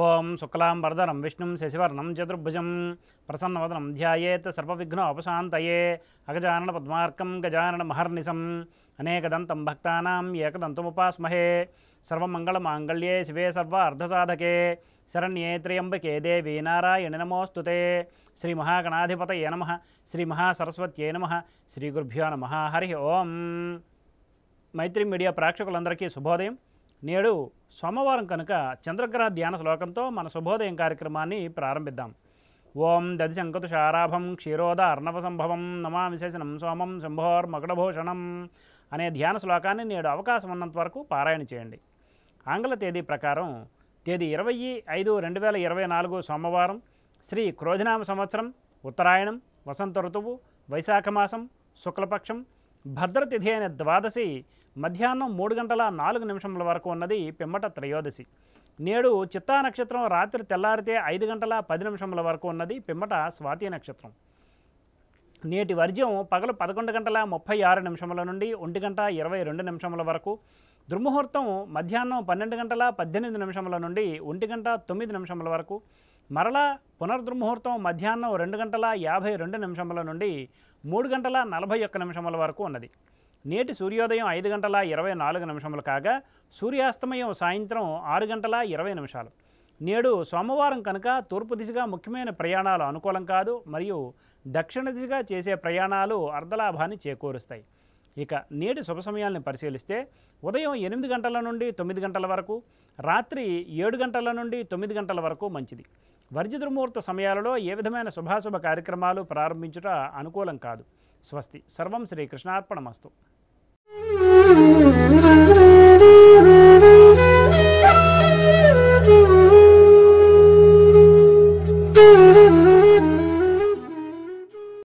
ఓం శుక్లాంబరధరం విష్ణుం శశివర్ణం చతుర్భుజం ప్రసన్నవదనం ధ్యాయేత్ సర్వవిఘ్నోపశాంతయే అగజానన పద్మార్కం గజానన మహర్నిశం అనేకదంతం భక్తానాం ఏకదంతముపాస్మహే సర్వమంగళమాంగళ్యే శివే సర్వార్ధసాధకే శరణ్యే త్ర్యంబకే దేవీ నారాయణి నమోస్తుతే శ్రీ మహాగణాధిపతయే నమః శ్రీ మహాసరస్వత్యే నమః శ్రీ గురుభ్యో నమః హరి ఓం. మైత్రి మీడియా ప్రేక్షకులందరికీ శుభోదయం. నేడు సోమవారం కనుక చంద్రగ్రహ ధ్యాన శ్లోకంతో మన శుభోదయం కార్యక్రమాన్ని ప్రారంభిద్దాం. ఓం దధిశంకతుషారాభం క్షీరోద అర్ణవ సంభవం నమామి శేషనం సోమం శంభోర్మకుడభూషణం అనే ధ్యాన శ్లోకాన్ని నేడు అవకాశం ఉన్నంత వరకు పారాయణ చేయండి. ఆంగ్ల తేదీ ప్రకారం తేదీ 20/5/2024 సోమవారం, శ్రీ క్రోధినామ సంవత్సరం, ఉత్తరాయణం, వసంత ఋతువు, వైశాఖ మాసం, శుక్లపక్షం, భద్రతిథి అయిన ద్వాదశి మధ్యాహ్నం 3:04 వరకు ఉన్నది పిమ్మట త్రయోదశి. నేడు చిత్తా నక్షత్రం రాత్రి తెల్లారితే 5:10 వరకు ఉన్నది పిమ్మట స్వాతి నక్షత్రం. నేటి వర్జ్యం పగలు 11:36 నుండి 1:22 వరకు. దుర్ముహూర్తం మధ్యాహ్నం 12:18 నుండి 1:09 వరకు. మరలా పునర్దుర్ముహూర్తం మధ్యాహ్నం 2:52 నుండి 3:41 వరకు ఉన్నది. నేటి సూర్యోదయం 5:24 కాగా సూర్యాస్తమయం సాయంత్రం 6:20. నేడు సోమవారం కనుక తూర్పు దిశగా ముఖ్యమైన ప్రయాణాలు అనుకూలం కాదు, మరియు దక్షిణ దిశగా చేసే ప్రయాణాలు అర్ధలాభాన్ని చేకూరుస్తాయి. ఇక నేటి శుభ సమయాల్ని పరిశీలిస్తే ఉదయం 8 నుండి 9 వరకు, రాత్రి 7 నుండి 9 వరకు మంచిది. వర్జ్య దుర్ముహూర్త సమయాలలో ఏ విధమైన శుభాశుభ కార్యక్రమాలు ప్రారంభించుట అనుకూలం కాదు. స్వస్తి. సర్వం శ్రీకృష్ణార్పణమస్తు. Thank you.